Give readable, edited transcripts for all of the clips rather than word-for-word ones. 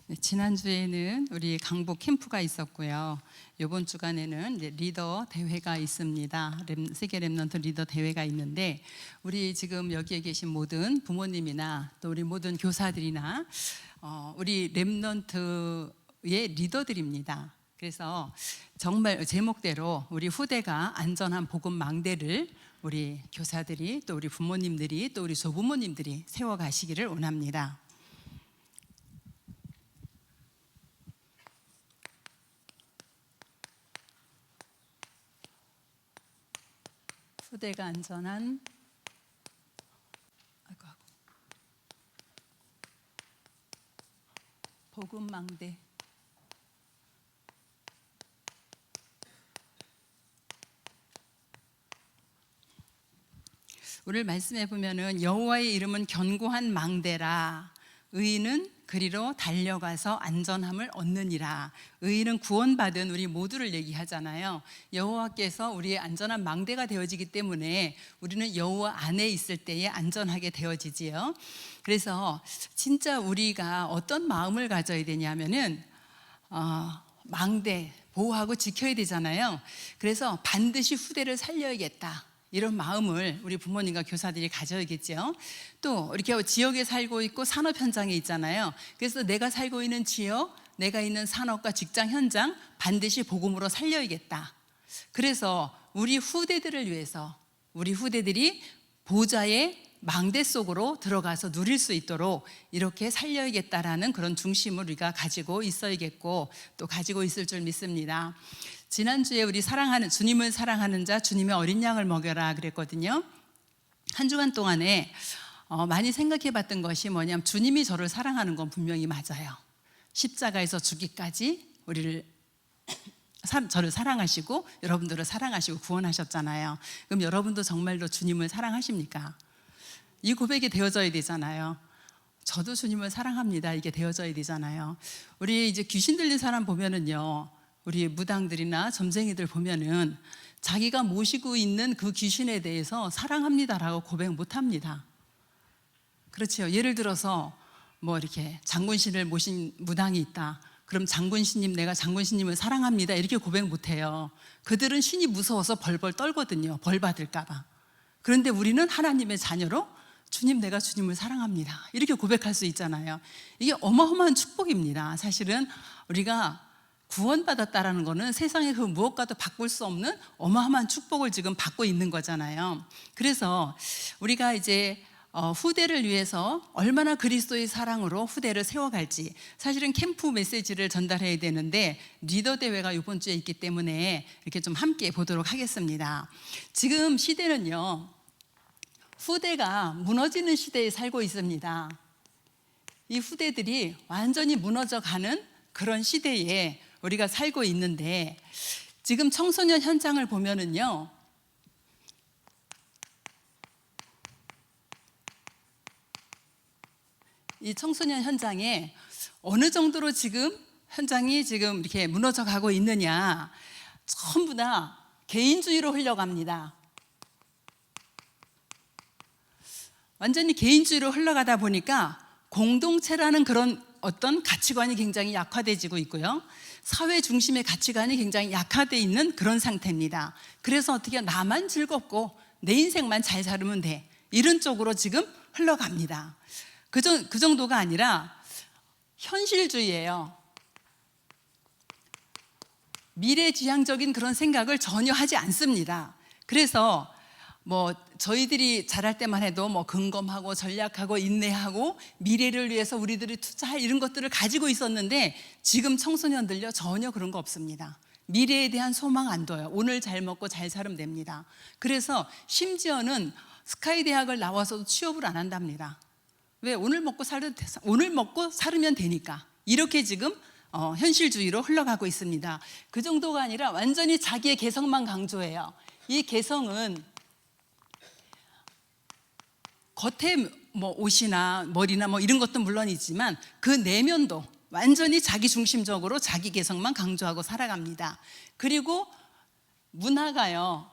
네, 지난주에는 우리 강북 캠프가 있었고요. 이번 주간에는 이제 리더 대회가 있습니다. 세계 랩넌트 리더 대회가 있는데, 우리 지금 여기에 계신 모든 부모님이나 또 우리 모든 교사들이나 우리 랩넌트의 리더들입니다. 그래서 정말 제목대로 우리 후대가 안전한 복음 망대를 우리 교사들이, 또 우리 부모님들이, 또 우리 조부모님들이 세워가시기를 원합니다. 후대가 안전한 복음망대. 오늘 말씀해 보면은 여호와의 이름은 견고한 망대라, 의인은 그리로 달려가서 안전함을 얻느니라. 의인은 구원받은 우리 모두를 얘기하잖아요. 여호와께서 우리의 안전한 망대가 되어지기 때문에 우리는 여호와 안에 있을 때에 안전하게 되어지지요. 그래서 진짜 우리가 어떤 마음을 가져야 되냐면은 망대 보호하고 지켜야 되잖아요. 그래서 반드시 후대를 살려야겠다, 이런 마음을 우리 부모님과 교사들이 가져야겠죠. 또 이렇게 지역에 살고 있고 산업 현장에 있잖아요. 그래서 내가 살고 있는 지역, 내가 있는 산업과 직장 현장 반드시 복음으로 살려야겠다. 그래서 우리 후대들을 위해서, 우리 후대들이 보좌의 망대 속으로 들어가서 누릴 수 있도록 이렇게 살려야겠다라는 그런 중심을 우리가 가지고 있어야겠고, 또 가지고 있을 줄 믿습니다. 지난주에 우리 주님을 사랑하는 자, 주님의 어린 양을 먹여라 그랬거든요. 한 주간 동안에 많이 생각해 봤던 것이 뭐냐면, 주님이 저를 사랑하는 건 분명히 맞아요. 십자가에서 죽기까지 저를 사랑하시고 여러분들을 사랑하시고 구원하셨잖아요. 그럼 여러분도 정말로 주님을 사랑하십니까? 이 고백이 되어져야 되잖아요. 저도 주님을 사랑합니다, 이게 되어져야 되잖아요. 우리 이제 귀신 들린 사람 보면은요, 우리 무당들이나 점쟁이들 보면은 자기가 모시고 있는 그 귀신에 대해서 사랑합니다라고 고백 못합니다. 그렇죠. 예를 들어서 뭐 이렇게 장군신을 모신 무당이 있다. 그럼 장군신님, 내가 장군신님을 사랑합니다, 이렇게 고백 못해요. 그들은 신이 무서워서 벌벌 떨거든요, 벌 받을까 봐. 그런데 우리는 하나님의 자녀로 주님, 내가 주님을 사랑합니다, 이렇게 고백할 수 있잖아요. 이게 어마어마한 축복입니다. 사실은 우리가 구원받았다라는 것은 세상의 그 무엇과도 바꿀 수 없는 어마어마한 축복을 지금 받고 있는 거잖아요. 그래서 우리가 이제 후대를 위해서 얼마나 그리스도의 사랑으로 후대를 세워갈지, 사실은 캠프 메시지를 전달해야 되는데 리더 대회가 이번 주에 있기 때문에 이렇게 좀 함께 보도록 하겠습니다. 지금 시대는요, 후대가 무너지는 시대에 살고 있습니다. 이 후대들이 완전히 무너져가는 그런 시대에 우리가 살고 있는데, 지금 청소년 현장을 보면은요, 이 청소년 현장에 어느 정도로 지금 현장이 지금 이렇게 무너져 가고 있느냐, 전부 다 개인주의로 흘러갑니다. 완전히 개인주의로 흘러가다 보니까 공동체라는 그런 어떤 가치관이 굉장히 약화되지고 있고요, 사회 중심의 가치관이 굉장히 약화되어 있는 그런 상태입니다. 그래서 어떻게 나만 즐겁고 내 인생만 잘 살면 돼, 이런 쪽으로 지금 흘러갑니다. 그 정도가 아니라 현실주의예요. 미래지향적인 그런 생각을 전혀 하지 않습니다. 그래서 뭐 저희들이 자랄 때만 해도 뭐 근검하고 전략하고 인내하고 미래를 위해서 우리들이 투자할 이런 것들을 가지고 있었는데, 지금 청소년들요, 전혀 그런 거 없습니다. 미래에 대한 소망 안 둬요. 오늘 잘 먹고 잘 살면 됩니다. 그래서 심지어는 스카이 대학을 나와서도 취업을 안 한답니다. 왜? 오늘 먹고 살으면 되니까. 이렇게 지금 현실주의로 흘러가고 있습니다. 그 정도가 아니라 완전히 자기의 개성만 강조해요. 이 개성은 겉에 뭐 옷이나 머리나 뭐 이런 것도 물론이지만 그 내면도 완전히 자기 중심적으로 자기 개성만 강조하고 살아갑니다. 그리고 문화가요,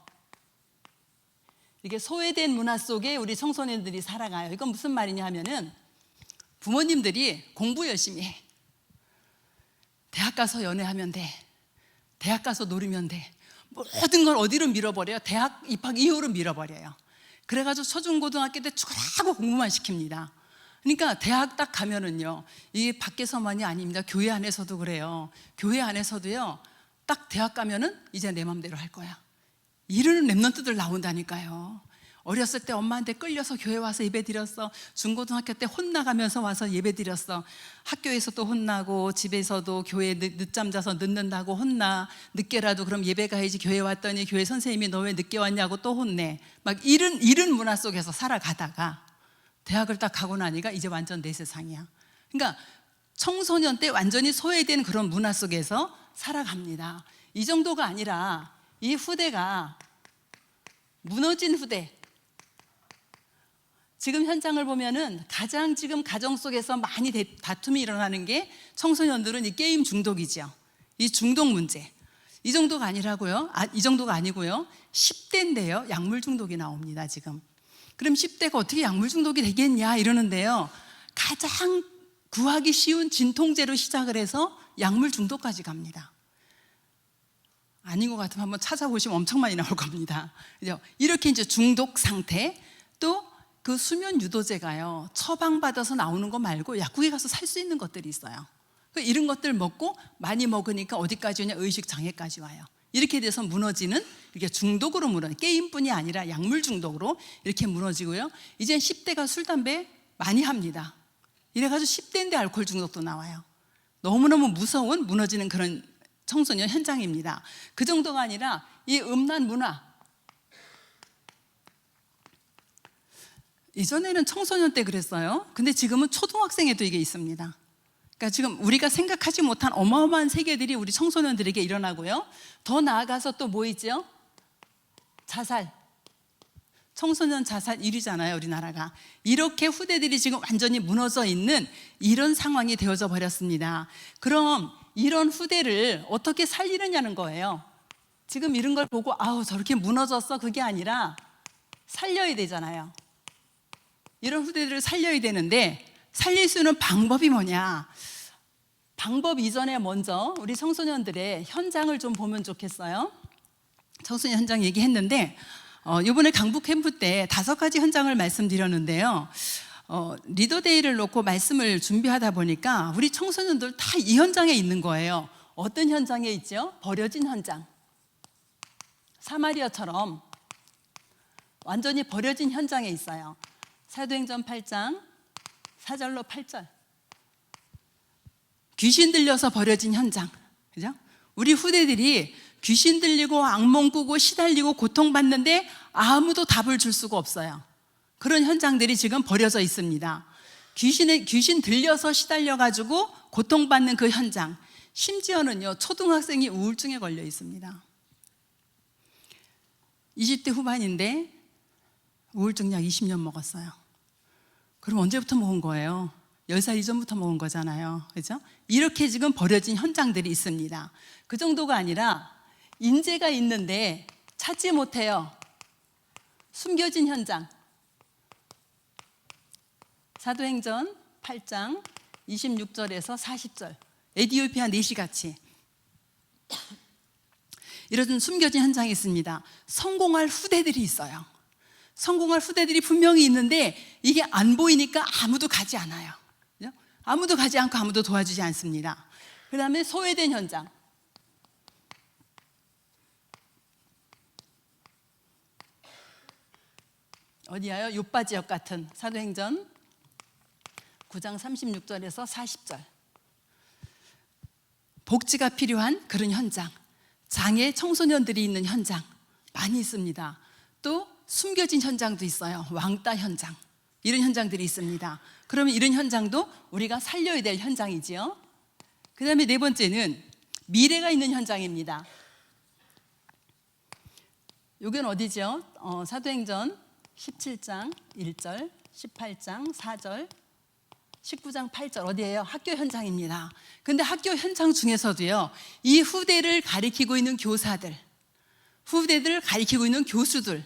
이게 소외된 문화 속에 우리 청소년들이 살아가요. 이건 무슨 말이냐 하면은, 부모님들이 공부 열심히 해, 대학 가서 연애하면 돼. 대학 가서 놀으면 돼. 모든 걸 어디로 밀어버려요? 대학 입학 이후로 밀어버려요. 그래가지고 초중고등학교 때 죽으라고 공부만 시킵니다. 그러니까 대학 딱 가면은요, 이게 밖에서만이 아닙니다. 교회 안에서도 그래요. 교회 안에서도요, 딱 대학 가면은 이제 내 맘대로 할 거야, 이러는 랩런트들 나온다니까요. 어렸을 때 엄마한테 끌려서 교회 와서 예배 드렸어. 중고등학교 때 혼나가면서 와서 예배 드렸어. 학교에서도 혼나고 집에서도 교회 늦잠 자서 늦는다고 혼나. 늦게라도 그럼 예배 가야지. 교회 왔더니 교회 선생님이 너 왜 늦게 왔냐고 또 혼내. 막 이런 문화 속에서 살아가다가 대학을 딱 가고 나니까 이제 완전 내 세상이야. 그러니까 청소년 때 완전히 소외된 그런 문화 속에서 살아갑니다. 이 정도가 아니라 이 후대가 무너진 후대. 지금 현장을 보면은 가장 지금 가정 속에서 많이 다툼이 일어나는 게 청소년들은 이 게임 중독이죠. 이 중독 문제. 이 정도가 아니라고요. 이 정도가 아니고요. 10대인데요. 약물 중독이 나옵니다, 지금. 그럼 10대가 어떻게 약물 중독이 되겠냐 이러는데요. 가장 구하기 쉬운 진통제로 시작을 해서 약물 중독까지 갑니다. 아닌 것 같으면 한번 찾아보시면 엄청 많이 나올 겁니다. 이렇게 이제 중독 상태. 또 그 수면 유도제가요, 처방받아서 나오는 거 말고 약국에 가서 살 수 있는 것들이 있어요. 이런 것들 먹고 많이 먹으니까 어디까지 오냐? 의식 장애까지 와요. 이렇게 돼서 무너지는, 이렇게 중독으로 무너지는, 게임뿐이 아니라 약물 중독으로 이렇게 무너지고요. 이제 10대가 술, 담배 많이 합니다. 이래가지고 10대인데 알코올 중독도 나와요. 너무너무 무서운 무너지는 그런 청소년 현장입니다. 그 정도가 아니라 이 음란 문화. 이전에는 청소년 때 그랬어요. 근데 지금은 초등학생에도 이게 있습니다. 그러니까 지금 우리가 생각하지 못한 어마어마한 세계들이 우리 청소년들에게 일어나고요. 더 나아가서 또 뭐 있죠? 자살. 청소년 자살 1위잖아요, 우리나라가. 이렇게 후대들이 지금 완전히 무너져 있는 이런 상황이 되어져 버렸습니다. 그럼 이런 후대를 어떻게 살리느냐는 거예요. 지금 이런 걸 보고 아우 저렇게 무너졌어, 그게 아니라 살려야 되잖아요. 이런 후대들을 살려야 되는데 살릴 수 있는 방법이 뭐냐? 방법 이전에 먼저 우리 청소년들의 현장을 좀 보면 좋겠어요. 청소년 현장 얘기했는데 이번에 강북 캠프 때 5가지 현장을 말씀드렸는데요. 리더데이를 놓고 말씀을 준비하다 보니까 우리 청소년들 다 이 현장에 있는 거예요. 어떤 현장에 있죠? 버려진 현장. 사마리아처럼 완전히 버려진 현장에 있어요. 사도행전 8장 4절로 8절. 귀신 들려서 버려진 현장. 그죠? 우리 후대들이 귀신 들리고 악몽 꾸고 시달리고 고통받는데 아무도 답을 줄 수가 없어요. 그런 현장들이 지금 버려져 있습니다. 귀신 들려서 시달려가지고 고통받는 그 현장. 심지어는요, 초등학생이 우울증에 걸려 있습니다. 20대 후반인데 우울증 약 20년 먹었어요. 그럼 언제부터 먹은 거예요? 10살 이전부터 먹은 거잖아요. 그죠? 이렇게 지금 버려진 현장들이 있습니다. 그 정도가 아니라 인재가 있는데 찾지 못해요. 숨겨진 현장. 사도행전 8장 26절에서 40절. 에디오피아 내시같이 이런 숨겨진 현장이 있습니다. 성공할 후대들이 있어요. 성공할 후대들이 분명히 있는데 이게 안 보이니까 아무도 가지 않아요. 아무도 가지 않고 아무도 도와주지 않습니다. 그 다음에 소외된 현장. 어디야요? 요빠 지역 같은. 사도행전 9장 36절에서 40절. 복지가 필요한 그런 현장, 장애 청소년들이 있는 현장 많이 있습니다. 또 숨겨진 현장도 있어요. 왕따 현장, 이런 현장들이 있습니다. 그러면 이런 현장도 우리가 살려야 될 현장이지요. 그 다음에 4번째는 미래가 있는 현장입니다. 여기는 어디죠? 사도행전 17장 1절, 18장 4절, 19장 8절. 어디예요? 학교 현장입니다. 근데 학교 현장 중에서도요, 이 후대를 가리키고 있는 교사들, 후대들을 가리키고 있는 교수들,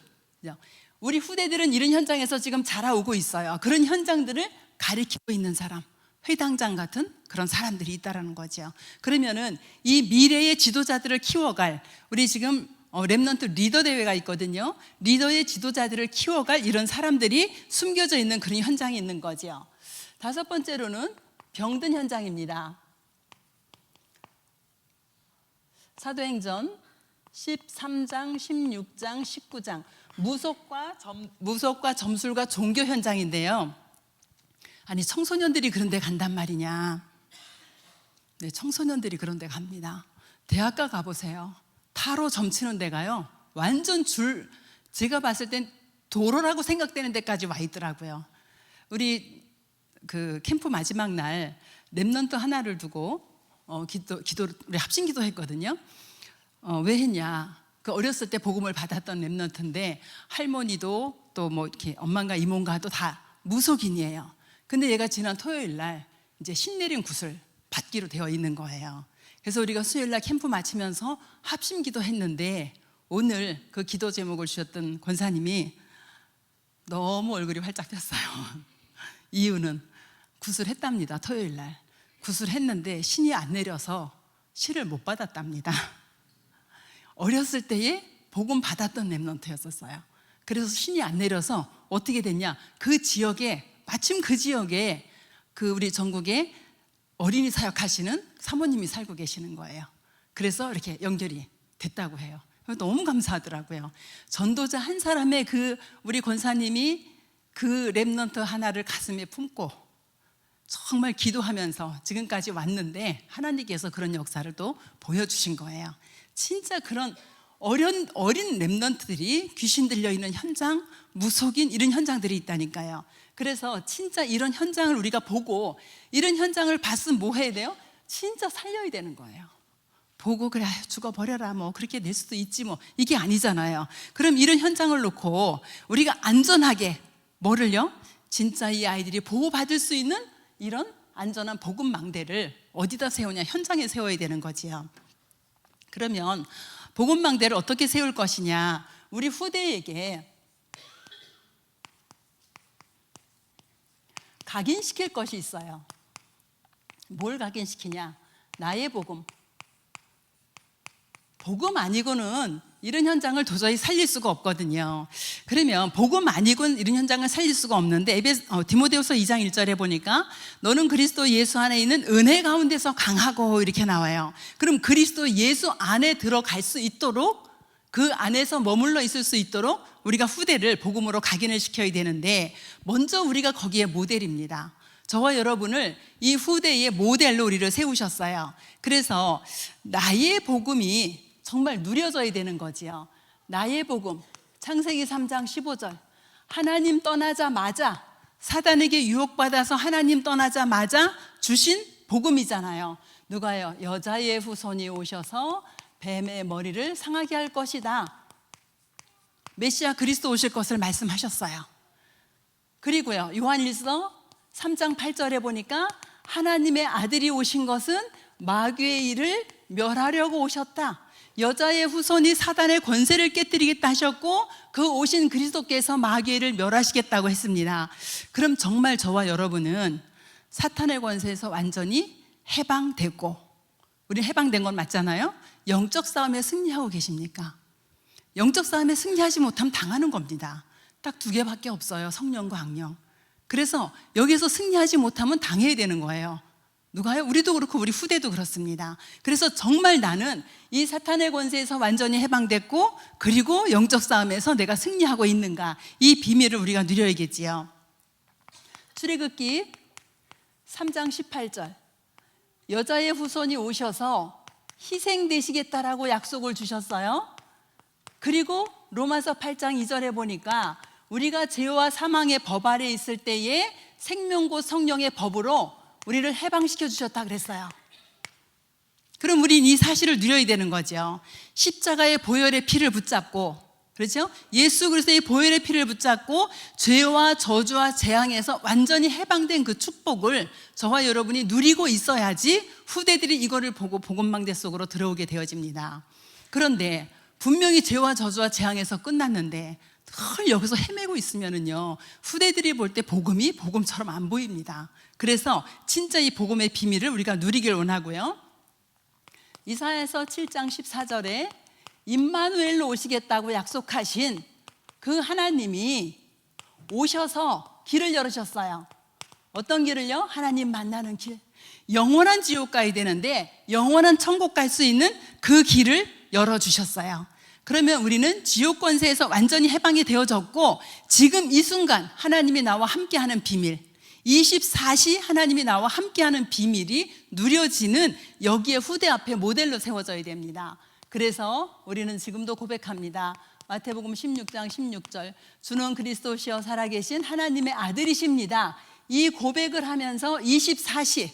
우리 후대들은 이런 현장에서 지금 자라오고 있어요. 그런 현장들을 가리키고 있는 사람, 회당장 같은 그런 사람들이 있다라는 거죠. 그러면은 이 미래의 지도자들을 키워갈, 우리 지금 렘넌트 리더 대회가 있거든요. 리더의 지도자들을 키워갈 이런 사람들이 숨겨져 있는 그런 현장이 있는 거죠. 다섯 번째로는 병든 현장입니다. 사도행전 13장, 16장, 19장 무속과 점술과 종교 현장인데요. 아니, 청소년들이 그런 데 간단 말이냐. 네, 청소년들이 그런 데 갑니다. 대학가 가보세요. 타로 점치는 데가요, 완전 제가 봤을 땐 도로라고 생각되는 데까지 와 있더라고요. 우리 그 캠프 마지막 날 렘넌트 하나를 두고 우리 합심 기도했거든요. 왜 했냐? 그 어렸을 때 복음을 받았던 렘넌트인데 할머니도 또 뭐 이렇게 엄마가 이모가도 다 무속인이에요. 근데 얘가 지난 토요일 날 이제 신내림 구슬 받기로 되어 있는 거예요. 그래서 우리가 수요일 날 캠프 마치면서 합심 기도했는데 오늘 그 기도 제목을 주셨던 권사님이 너무 얼굴이 활짝 폈어요. 이유는 구슬했답니다. 토요일 날 구슬했는데 신이 안 내려서 실을 못 받았답니다. 어렸을 때에 복음 받았던 렘넌트였었어요. 그래서 신이 안 내려서 어떻게 됐냐, 마침 그 지역에 그 우리 전국에 어린이 사역하시는 사모님이 살고 계시는 거예요. 그래서 이렇게 연결이 됐다고 해요. 너무 감사하더라고요. 전도자 한 사람의 우리 권사님이 그 렘넌트 하나를 가슴에 품고 정말 기도하면서 지금까지 왔는데 하나님께서 그런 역사를 또 보여주신 거예요. 진짜 그런 어린 렘넌트들이 귀신 들려있는 현장, 무속인 이런 현장들이 있다니까요. 그래서 진짜 이런 현장을 우리가 보고, 이런 현장을 봤으면 뭐 해야 돼요? 진짜 살려야 되는 거예요. 보고 그래 죽어버려라 뭐 그렇게 될 수도 있지 뭐, 이게 아니잖아요. 그럼 이런 현장을 놓고 우리가 안전하게 뭐를요? 진짜 이 아이들이 보호받을 수 있는 이런 안전한 복음망대를 어디다 세우냐? 현장에 세워야 되는 거지요. 그러면 복음망대를 어떻게 세울 것이냐? 우리 후대에게 각인시킬 것이 있어요. 뭘 각인시키냐? 나의 복음 아니고는 이런 현장을 도저히 살릴 수가 없거든요. 그러면 복음 아니고는 이런 현장을 살릴 수가 없는데 디모데후서 2장 1절에 보니까 너는 그리스도 예수 안에 있는 은혜 가운데서 강하고 이렇게 나와요. 그럼 그리스도 예수 안에 들어갈 수 있도록, 그 안에서 머물러 있을 수 있도록 우리가 후대를 복음으로 각인을 시켜야 되는데, 먼저 우리가 거기에 모델입니다. 저와 여러분을 이 후대의 모델로 우리를 세우셨어요. 그래서 나의 복음이 정말 누려져야 되는 거지요. 나의 복음, 창세기 3장 15절. 하나님 떠나자마자, 사단에게 유혹받아서 하나님 떠나자마자 주신 복음이잖아요. 누가요? 여자의 후손이 오셔서 뱀의 머리를 상하게 할 것이다. 메시아 그리스도 오실 것을 말씀하셨어요. 그리고요, 요한일서 3장 8절에 보니까 하나님의 아들이 오신 것은 마귀의 일을 멸하려고 오셨다. 여자의 후손이 사단의 권세를 깨뜨리겠다 하셨고, 그 오신 그리스도께서 마귀의 일을 멸하시겠다고 했습니다. 그럼 정말 저와 여러분은 사탄의 권세에서 완전히 해방됐고, 우리 해방된 건 맞잖아요. 영적 싸움에 승리하고 계십니까? 영적 싸움에 승리하지 못하면 당하는 겁니다. 딱 두 개밖에 없어요. 성령과 악령. 그래서 여기서 승리하지 못하면 당해야 되는 거예요. 누가요? 우리도 그렇고 우리 후대도 그렇습니다. 그래서 정말 나는 이 사탄의 권세에서 완전히 해방됐고, 그리고 영적 싸움에서 내가 승리하고 있는가, 이 비밀을 우리가 누려야겠지요. 출애굽기 3장 18절. 여자의 후손이 오셔서 희생되시겠다라고 약속을 주셨어요. 그리고 로마서 8장 2절에 보니까 우리가 죄와 사망의 법 아래 있을 때에 생명고 성령의 법으로 우리를 해방시켜 주셨다 그랬어요. 그럼 우린 이 사실을 누려야 되는 거죠. 십자가의 보혈의 피를 붙잡고, 그렇죠? 예수 그리스도의 보혈의 피를 붙잡고 죄와 저주와 재앙에서 완전히 해방된 그 축복을 저와 여러분이 누리고 있어야지 후대들이 이거를 보고 복음망대 속으로 들어오게 되어집니다. 그런데 분명히 죄와 저주와 재앙에서 끝났는데 늘 여기서 헤매고 있으면은요, 후대들이 볼 때 복음이 복음처럼 안 보입니다. 그래서 진짜 이 복음의 비밀을 우리가 누리길 원하고요. 이사야서 7장 14절에 임마누엘로 오시겠다고 약속하신 그 하나님이 오셔서 길을 열으셨어요. 어떤 길을요? 하나님 만나는 길. 영원한 지옥 가야 되는데 영원한 천국 갈 수 있는 그 길을 열어주셨어요. 그러면 우리는 지옥 권세에서 완전히 해방이 되어졌고, 지금 이 순간 하나님이 나와 함께하는 비밀, 24시 하나님이 나와 함께하는 비밀이 누려지는 여기에 후대 앞에 모델로 세워져야 됩니다. 그래서 우리는 지금도 고백합니다. 마태복음 16장 16절, 주는 그리스도시여 살아계신 하나님의 아들이십니다. 이 고백을 하면서 24시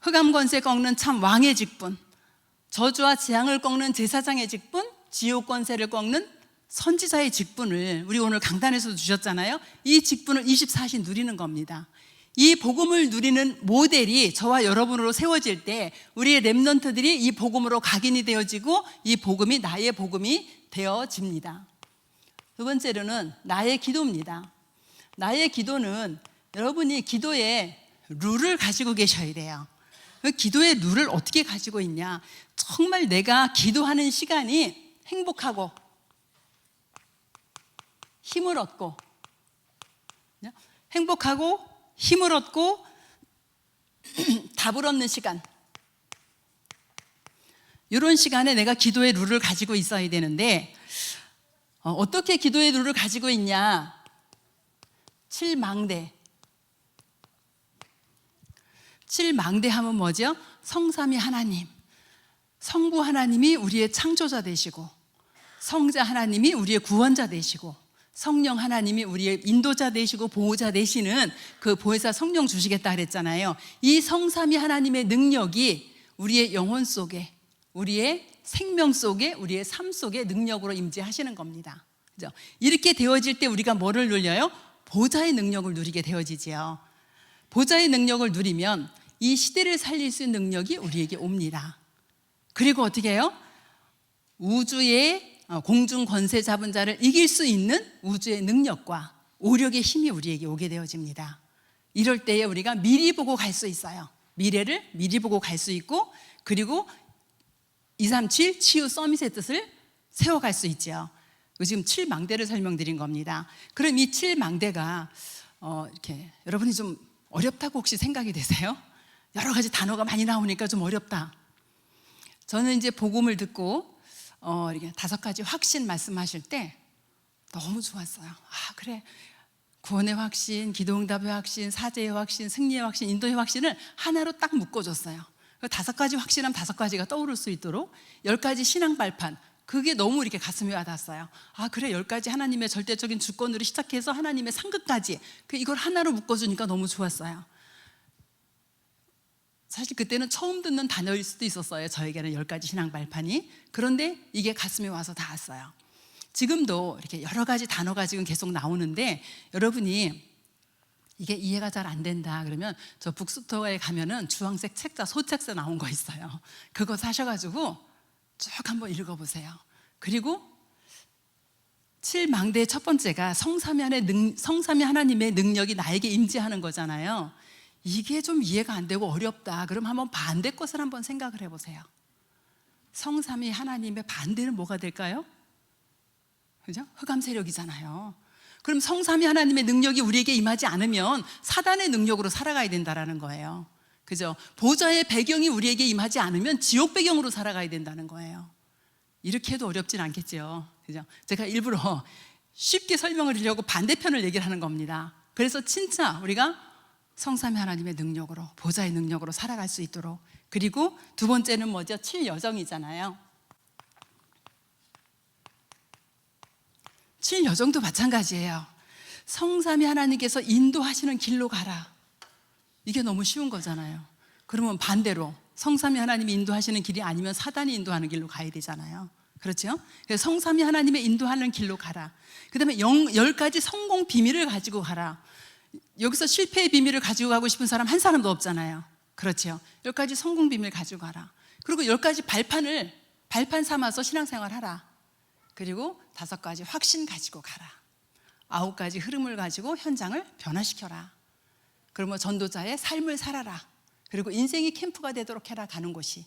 흑암 권세 꺾는 참 왕의 직분, 저주와 재앙을 꺾는 제사장의 직분, 지옥 권세를 꺾는 선지자의 직분을 우리 오늘 강단에서도 주셨잖아요. 이 직분을 24시 누리는 겁니다. 이 복음을 누리는 모델이 저와 여러분으로 세워질 때 우리의 렘넌트들이 이 복음으로 각인이 되어지고 이 복음이 나의 복음이 되어집니다. 두 번째로는 나의 기도입니다. 나의 기도는 여러분이 기도의 룰을 가지고 계셔야 돼요. 그 기도의 룰을 어떻게 가지고 있냐? 정말 내가 기도하는 시간이 행복하고 힘을 얻고, 행복하고 힘을 얻고 답을 얻는 시간, 이런 시간에 내가 기도의 룰을 가지고 있어야 되는데, 어떻게 기도의 룰을 가지고 있냐? 7망대. 7망대 하면 뭐죠? 성삼위 하나님, 성부 하나님이 우리의 창조자 되시고, 성자 하나님이 우리의 구원자 되시고, 성령 하나님이 우리의 인도자 되시고 보호자 되시는 그 보혜사 성령 주시겠다 그랬잖아요. 이 성삼위 하나님의 능력이 우리의 영혼 속에, 우리의 생명 속에, 우리의 삶 속에 능력으로 임재하시는 겁니다. 그죠? 이렇게 되어질 때 우리가 뭐를 누려요? 보좌의 능력을 누리게 되어지지요. 보좌의 능력을 누리면 이 시대를 살릴 수 있는 능력이 우리에게 옵니다. 그리고 어떻게 해요? 우주의 공중 권세 잡은 자를 이길 수 있는 우주의 능력과 오력의 힘이 우리에게 오게 되어집니다. 이럴 때에 우리가 미리 보고 갈 수 있어요. 미래를 미리 보고 갈 수 있고, 그리고 237 치유 서밋의 뜻을 세워갈 수 있죠. 지금 7망대를 설명드린 겁니다. 그럼 이 7망대가 이렇게 여러분이 좀 어렵다고 혹시 생각이 되세요? 여러 가지 단어가 많이 나오니까 좀 어렵다. 저는 이제 복음을 듣고 이렇게 5가지 확신 말씀하실 때 너무 좋았어요. 아, 그래, 구원의 확신, 기도응답의 확신, 사제의 확신, 승리의 확신, 인도의 확신을 하나로 딱 묶어줬어요. 5가지 확신하면 5가지가 떠오를 수 있도록 10가지 신앙 발판, 그게 너무 이렇게 가슴에 와닿았어요. 아, 그래, 10가지 하나님의 절대적인 주권으로 시작해서 하나님의 상급까지, 이걸 하나로 묶어주니까 너무 좋았어요. 사실 그때는 처음 듣는 단어일 수도 있었어요. 저에게는 10가지 신앙 발판이. 그런데 이게 가슴에 와서 닿았어요. 지금도 이렇게 여러 가지 단어가 지금 계속 나오는데, 여러분이 이게 이해가 잘 안 된다 그러면 저 북스토어에 가면은 주황색 책자, 소책자 나온 거 있어요. 그거 사셔가지고 쭉 한번 읽어보세요. 그리고 7망대의 첫 번째가 성삼위 하나님의 능력이 나에게 임재하는 거잖아요. 이게 좀 이해가 안 되고 어렵다. 그럼 한번 반대 것을 한번 생각을 해보세요. 성삼위 하나님의 반대는 뭐가 될까요? 그죠? 흑암 세력이잖아요. 그럼 성삼위 하나님의 능력이 우리에게 임하지 않으면 사단의 능력으로 살아가야 된다는 거예요. 그죠? 보좌의 배경이 우리에게 임하지 않으면 지옥 배경으로 살아가야 된다는 거예요. 이렇게 해도 어렵진 않겠죠. 그죠? 제가 일부러 쉽게 설명을 하려고 반대편을 얘기를 하는 겁니다. 그래서 진짜 우리가 성삼위 하나님의 능력으로, 보좌의 능력으로 살아갈 수 있도록. 그리고 두 번째는 뭐죠? 7여정이잖아요. 7여정도 마찬가지예요. 성삼위 하나님께서 인도하시는 길로 가라. 이게 너무 쉬운 거잖아요. 그러면 반대로 성삼위 하나님이 인도하시는 길이 아니면 사단이 인도하는 길로 가야 되잖아요. 그렇죠? 그래서 성삼위 하나님의 인도하는 길로 가라. 그 다음에 10가지 성공 비밀을 가지고 가라. 여기서 실패의 비밀을 가지고 가고 싶은 사람 한 사람도 없잖아요. 그렇죠? 10가지 성공 비밀 가지고 가라. 그리고 10가지 발판 삼아서 신앙생활 하라. 그리고 5가지 확신 가지고 가라. 9가지 흐름을 가지고 현장을 변화시켜라. 그러면 전도자의 삶을 살아라. 그리고 인생이 캠프가 되도록 해라. 가는 곳이.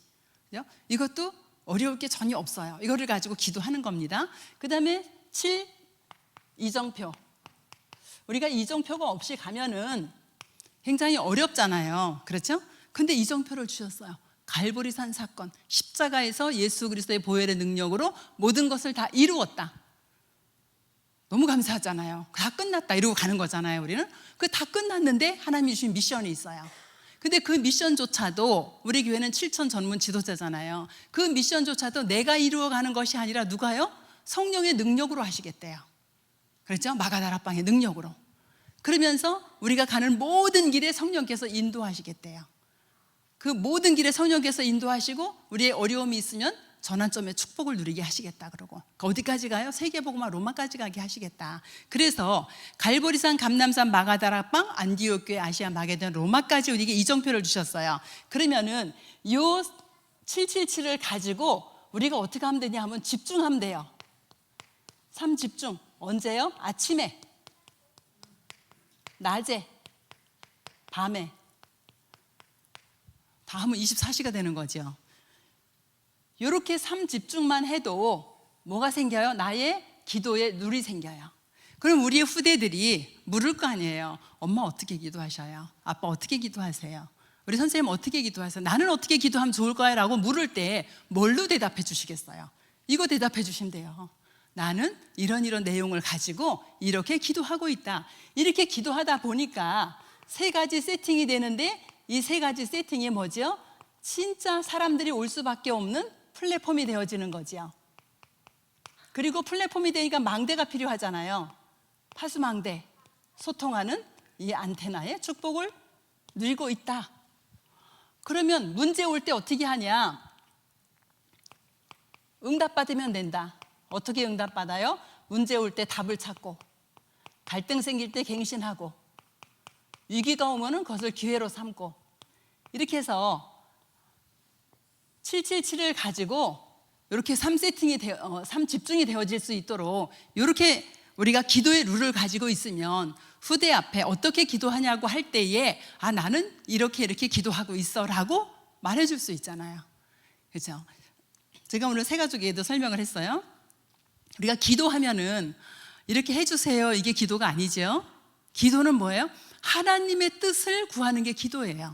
그죠? 이것도 어려울 게 전혀 없어요. 이거를 가지고 기도하는 겁니다. 그 다음에 7, 이정표. 우리가 이정표가 없이 가면은 굉장히 어렵잖아요. 그렇죠? 근데 이정표를 주셨어요. 갈보리산 사건, 십자가에서 예수 그리스도의 보혈의 능력으로 모든 것을 다 이루었다. 너무 감사하잖아요. 다 끝났다 이러고 가는 거잖아요. 우리는 그 다 끝났는데 하나님이 주신 미션이 있어요. 근데 그 미션조차도 우리 교회는 7천 전문 지도자잖아요. 그 미션조차도 내가 이루어가는 것이 아니라 누가요? 성령의 능력으로 하시겠대요. 그렇죠? 마가다락방의 능력으로. 그러면서 우리가 가는 모든 길에 성령께서 인도하시겠대요. 그 모든 길에 성령께서 인도하시고 우리의 어려움이 있으면 전환점의 축복을 누리게 하시겠다. 그러고 어디까지 가요? 세계복음화 로마까지 가게 하시겠다. 그래서 갈보리산, 감람산, 마가다락방, 안디옥 교회, 아시아, 마게도냐, 로마까지 우리에게 이정표를 주셨어요. 그러면은 요 777을 가지고 우리가 어떻게 하면 되냐 하면 집중하면 돼요. 3집중. 언제요? 아침에, 낮에, 밤에. 다 하면 24시가 되는 거죠. 이렇게 3집중만 해도 뭐가 생겨요? 나의 기도에 룰이 생겨요. 그럼 우리의 후대들이 물을 거 아니에요. 엄마 어떻게 기도하셔요? 아빠 어떻게 기도하세요? 우리 선생님 어떻게 기도하세요? 나는 어떻게 기도하면 좋을까요? 라고 물을 때 뭘로 대답해 주시겠어요? 이거 대답해 주시면 돼요. 나는 이런 내용을 가지고 이렇게 기도하고 있다. 이렇게 기도하다 보니까 3가지 세팅이 되는데 이 3가지 세팅이 뭐죠? 진짜 사람들이 올 수밖에 없는 플랫폼이 되어지는 거죠. 그리고 플랫폼이 되니까 망대가 필요하잖아요. 파수망대, 소통하는 이 안테나에 축복을 누리고 있다. 그러면 문제 올 때 어떻게 하냐? 응답받으면 된다. 어떻게 응답받아요? 문제 올 때 답을 찾고, 갈등 생길 때 갱신하고, 위기가 오면은 그것을 기회로 삼고, 이렇게 해서 777을 가지고 이렇게 3집중이 되어질 수 있도록 이렇게 우리가 기도의 룰을 가지고 있으면 후대 앞에 어떻게 기도하냐고 할 때에 나는 이렇게 기도하고 있어 라고 말해줄 수 있잖아요. 그렇죠? 제가 오늘 새가족에도 설명을 했어요. 우리가 기도하면은 이렇게 해주세요 이게 기도가 아니죠. 기도는 뭐예요? 하나님의 뜻을 구하는 게 기도예요.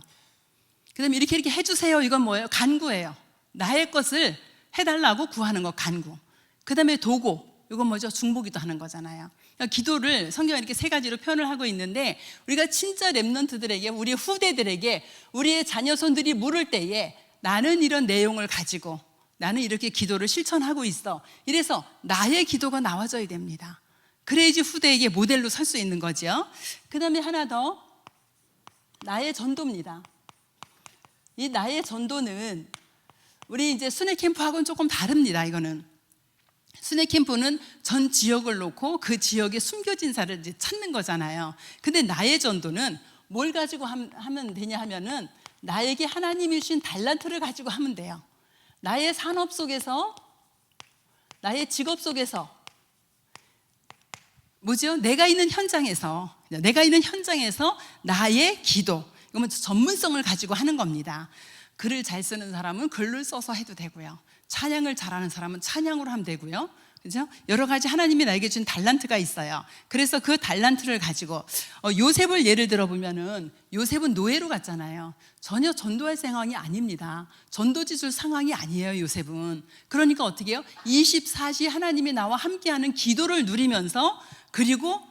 그 다음에 이렇게 해주세요 이건 뭐예요? 간구예요. 나의 것을 해달라고 구하는 거 간구. 그 다음에 도고, 이건 뭐죠? 중보기도 하는 거잖아요. 그러니까 기도를 성경에 이렇게 3가지로 표현을 하고 있는데 우리가 진짜 렘넌트들에게, 우리 후대들에게, 우리의 자녀손들이 물을 때에 나는 이런 내용을 가지고 나는 이렇게 기도를 실천하고 있어. 이래서 나의 기도가 나와져야 됩니다. 그래야지 후대에게 모델로 설 수 있는 거죠. 그 다음에 하나 더, 나의 전도입니다. 이 나의 전도는 우리 이제 순회 캠프하고는 조금 다릅니다. 이거는 순회 캠프는 전 지역을 놓고 그 지역에 숨겨진 사를 이제 찾는 거잖아요. 근데 나의 전도는 뭘 가지고 하면 되냐 하면은 나에게 하나님이 주신 달란트를 가지고 하면 돼요. 나의 산업 속에서, 나의 직업 속에서, 뭐죠? 내가 있는 현장에서 나의 기도, 이건 전문성을 가지고 하는 겁니다. 글을 잘 쓰는 사람은 글을 써서 해도 되고요. 찬양을 잘하는 사람은 찬양으로 하면 되고요. 그죠? 여러 가지 하나님이 나에게 준 달란트가 있어요. 그래서 그 달란트를 가지고 요셉을 예를 들어보면은 요셉은 노예로 갔잖아요. 전혀 전도할 상황이 아닙니다. 전도지 줄 상황이 아니에요, 요셉은. 그러니까 어떻게 해요? 24시 하나님이 나와 함께하는 기도를 누리면서, 그리고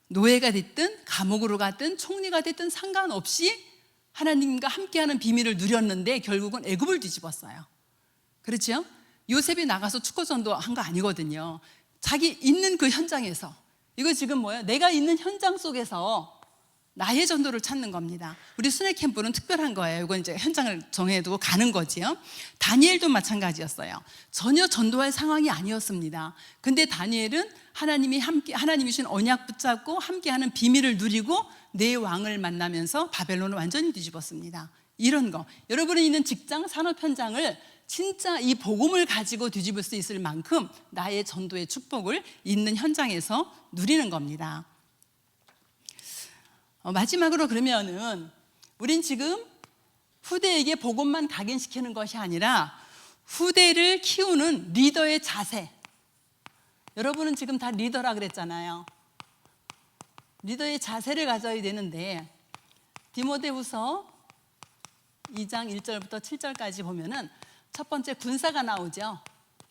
노예가 됐든 감옥으로 갔든 총리가 됐든 상관없이 하나님과 함께하는 비밀을 누렸는데 결국은 애굽을 뒤집었어요. 그렇죠? 요셉이 나가서 축구 전도한 거 아니거든요. 자기 있는 그 현장에서, 이거 지금 뭐예요? 내가 있는 현장 속에서 나의 전도를 찾는 겁니다. 우리 순회 캠프는 특별한 거예요. 이건 이제 현장을 정해두고 가는 거지요. 다니엘도 마찬가지였어요. 전혀 전도할 상황이 아니었습니다. 근데 다니엘은 하나님이 주신 언약 붙잡고 함께하는 비밀을 누리고 내 왕을 만나면서 바벨론을 완전히 뒤집었습니다. 이런 거, 여러분이 있는 직장, 산업 현장을 진짜 이 복음을 가지고 뒤집을 수 있을 만큼 나의 전도의 축복을 있는 현장에서 누리는 겁니다. 마지막으로 그러면은 우린 지금 후대에게 복음만 각인시키는 것이 아니라 후대를 키우는 리더의 자세. 여러분은 지금 다 리더라 그랬잖아요. 리더의 자세를 가져야 되는데 디모데후서 2장 1절부터 7절까지 보면은 첫 번째 군사가 나오죠.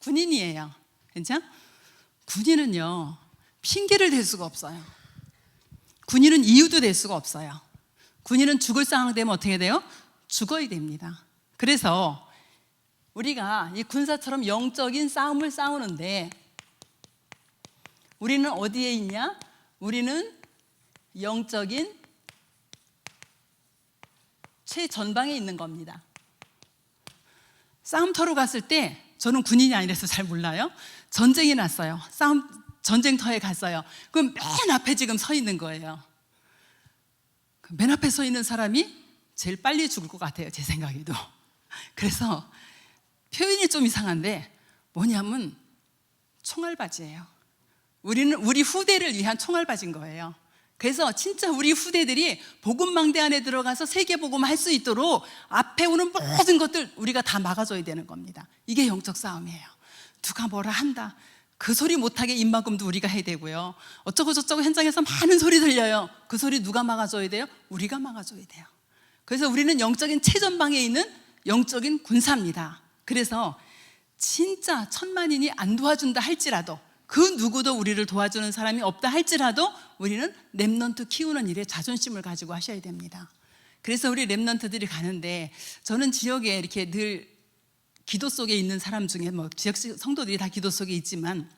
군인이에요. 그렇죠? 군인은요 핑계를 댈 수가 없어요. 군인은 이유도 될 수가 없어요. 군인은 죽을 상황 되면 어떻게 돼요? 죽어야 됩니다. 그래서 우리가 이 군사처럼 영적인 싸움을 싸우는데 우리는 어디에 있냐? 우리는 영적인 최전방에 있는 겁니다. 싸움터로 갔을 때 저는 군인이 아니라서 잘 몰라요. 전쟁이 났어요. 전쟁터에 갔어요. 그럼 맨 앞에 지금 서 있는 거예요. 맨 앞에 서 있는 사람이 제일 빨리 죽을 것 같아요, 제 생각에도. 그래서 표현이 좀 이상한데 뭐냐면 총알바지예요. 우리는 우리 후대를 위한 총알바지인 거예요. 그래서 진짜 우리 후대들이 복음망대 안에 들어가서 세계복음 할 수 있도록 앞에 오는 모든 것들 우리가 다 막아줘야 되는 겁니다. 이게 영적 싸움이에요. 누가 뭐라 한다, 그 소리 못하게 입막음도 우리가 해야 되고요. 어쩌고 저쩌고 현장에서 많은 소리 들려요. 그 소리 누가 막아줘야 돼요? 우리가 막아줘야 돼요. 그래서 우리는 영적인 최전방에 있는 영적인 군사입니다. 그래서 진짜 천만인이 안 도와준다 할지라도, 그 누구도 우리를 도와주는 사람이 없다 할지라도 우리는 렘넌트 키우는 일에 자존심을 가지고 하셔야 됩니다. 그래서 우리 렘넌트들이 가는데, 저는 지역에 이렇게 늘 기도 속에 있는 사람 중에 뭐 지역 성도들이 다 기도 속에 있지만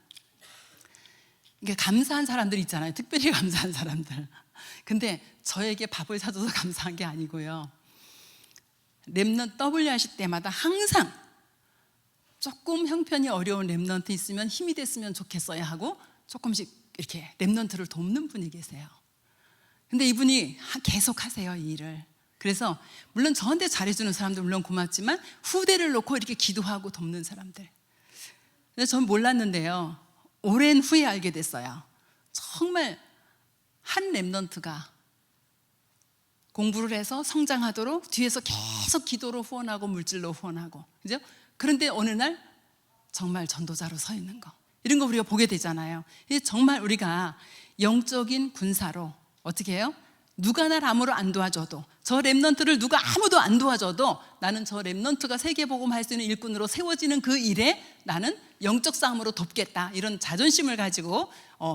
이게 감사한 사람들 있잖아요. 특별히 감사한 사람들. 근데 저에게 밥을 사줘서 감사한 게 아니고요, 렘넌트 W 하실 때마다 항상 조금 형편이 어려운 렘넌트 있으면 힘이 됐으면 좋겠어야 하고 조금씩 이렇게 렘넌트를 돕는 분이 계세요. 근데 이분이 계속 하세요, 이 일을. 그래서 물론 저한테 잘해주는 사람들 물론 고맙지만 후대를 놓고 이렇게 기도하고 돕는 사람들. 근데 전 몰랐는데요, 오랜 후에 알게 됐어요. 정말 한 렘넌트가 공부를 해서 성장하도록 뒤에서 계속 기도로 후원하고 물질로 후원하고, 그죠? 그런데 어느 날 정말 전도자로 서 있는 거, 이런 거 우리가 보게 되잖아요. 이게 정말 우리가 영적인 군사로 어떻게 해요? 누가 날 아무로 안 도와줘도, 저 렘넌트를 누가 아무도 안 도와줘도 나는 저 렘넌트가 세계복음 할 수 있는 일꾼으로 세워지는 그 일에 나는 영적 싸움으로 돕겠다, 이런 자존심을 가지고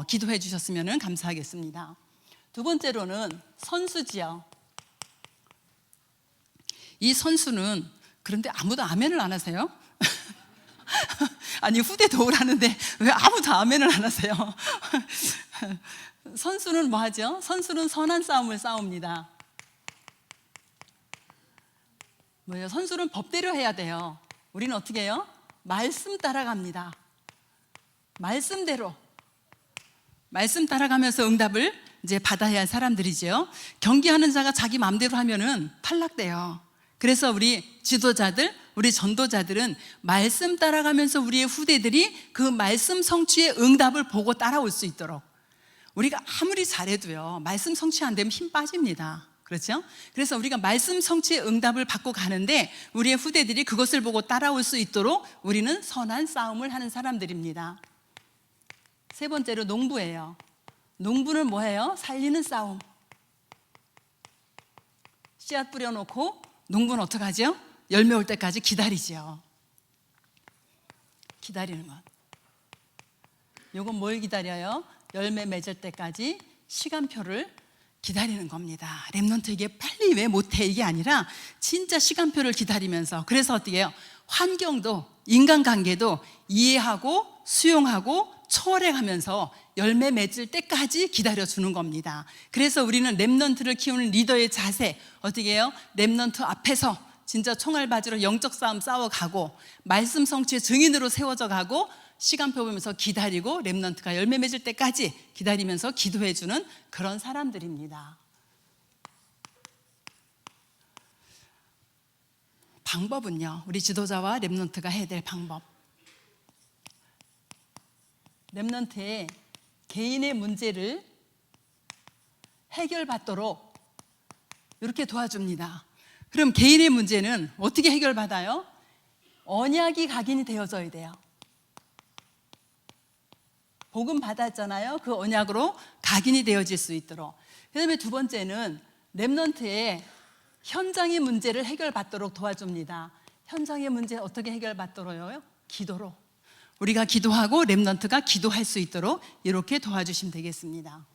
기도해 주셨으면 감사하겠습니다. 두 번째로는 선수지요. 이 선수는, 그런데 아무도 아멘을 안 하세요? 아니, 후대 도우라는데 왜 아무도 아멘을 안 하세요? 선수는 뭐 하죠? 선수는 선한 싸움을 싸웁니다. 뭐예요? 선수는 법대로 해야 돼요. 우리는 어떻게 해요? 말씀 따라갑니다. 말씀대로. 말씀 따라가면서 응답을 이제 받아야 할 사람들이죠. 경기하는 자가 자기 마음대로 하면은 탈락돼요. 그래서 우리 지도자들, 우리 전도자들은 말씀 따라가면서 우리의 후대들이 그 말씀 성취의 응답을 보고 따라올 수 있도록, 우리가 아무리 잘해도요 말씀 성취 안 되면 힘 빠집니다. 그렇죠? 그래서 우리가 말씀 성취의 응답을 받고 가는데 우리의 후대들이 그것을 보고 따라올 수 있도록 우리는 선한 싸움을 하는 사람들입니다. 세 번째로 농부예요. 농부는 뭐예요? 살리는 싸움. 씨앗 뿌려놓고 농부는 어떻게 하죠? 열매 올 때까지 기다리죠. 기다리는 것. 요건 뭘 기다려요? 열매 맺을 때까지 시간표를 기다리는 겁니다. 렘넌트에게 빨리 왜 못해, 이게 아니라 진짜 시간표를 기다리면서, 그래서 어떻게 해요? 환경도 인간관계도 이해하고 수용하고 초월해가면서 열매 맺을 때까지 기다려주는 겁니다. 그래서 우리는 렘넌트를 키우는 리더의 자세, 어떻게 해요? 렘넌트 앞에서 진짜 총알바지로 영적 싸움 싸워가고 말씀 성취의 증인으로 세워져 가고 시간표 보면서 기다리고 렘넌트가 열매 맺을 때까지 기다리면서 기도해주는 그런 사람들입니다. 방법은요, 우리 지도자와 렘넌트가 해야 될 방법. 렘넌트의 개인의 문제를 해결받도록 이렇게 도와줍니다. 그럼 개인의 문제는 어떻게 해결받아요? 언약이 각인이 되어져야 돼요. 복음 받았잖아요. 그 언약으로 각인이 되어질 수 있도록. 그 다음에 두 번째는 렘넌트의 현장의 문제를 해결받도록 도와줍니다. 현장의 문제 어떻게 해결받도록요? 기도로. 우리가 기도하고 렘넌트가 기도할 수 있도록 이렇게 도와주시면 되겠습니다.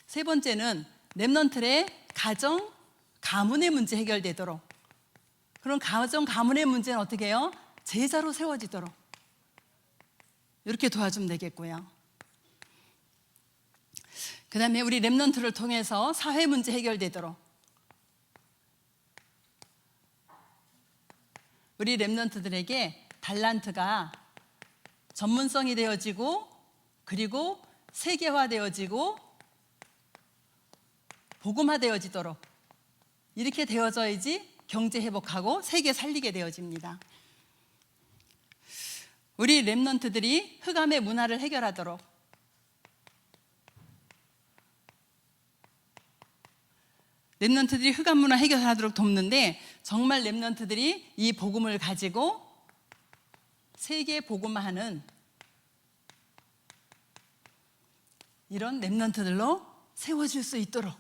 세 번째는 렘넌트의 가정, 가문의 문제 해결되도록. 그럼 가정, 가문의 문제는 어떻게 해요? 제자로 세워지도록 이렇게 도와주면 되겠고요. 그 다음에 우리 렘넌트를 통해서 사회 문제 해결되도록, 우리 렘넌트들에게 달란트가 전문성이 되어지고 그리고 세계화되어지고 복음화되어지도록 이렇게 되어져야지 경제 회복하고 세계 살리게 되어집니다. 우리 렘넌트들이 흑암의 문화를 해결하도록, 렘넌트들이 흑암 문화 해결하도록 돕는데, 정말 렘넌트들이 이 복음을 가지고 세계 복음화하는 이런 렘넌트들로 세워질 수 있도록,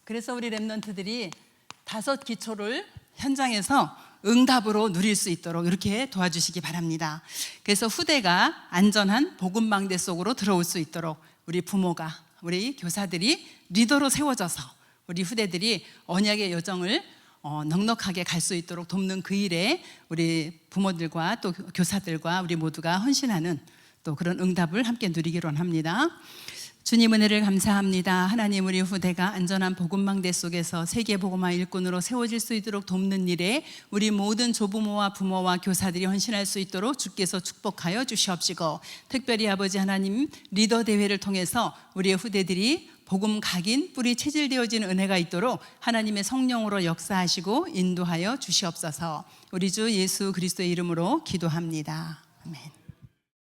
그래서 우리 렘넌트들이 5 기초를 현장에서 응답으로 누릴 수 있도록 이렇게 도와주시기 바랍니다. 그래서 후대가 안전한 복음망대 속으로 들어올 수 있도록 우리 부모가, 우리 교사들이 리더로 세워져서 우리 후대들이 언약의 여정을 넉넉하게 갈 수 있도록 돕는 그 일에 우리 부모들과 또 교사들과 우리 모두가 헌신하는 또 그런 응답을 함께 누리기로 합니다. 주님 은혜를 감사합니다. 하나님, 우리 후대가 안전한 복음망대 속에서 세계 복음화 일꾼으로 세워질 수 있도록 돕는 일에 우리 모든 조부모와 부모와 교사들이 헌신할 수 있도록 주께서 축복하여 주시옵시고, 특별히 아버지 하나님, 리더 대회를 통해서 우리의 후대들이 복음 각인 뿌리 체질되어지는 은혜가 있도록 하나님의 성령으로 역사하시고 인도하여 주시옵소서. 우리 주 예수 그리스도의 이름으로 기도합니다. 아멘.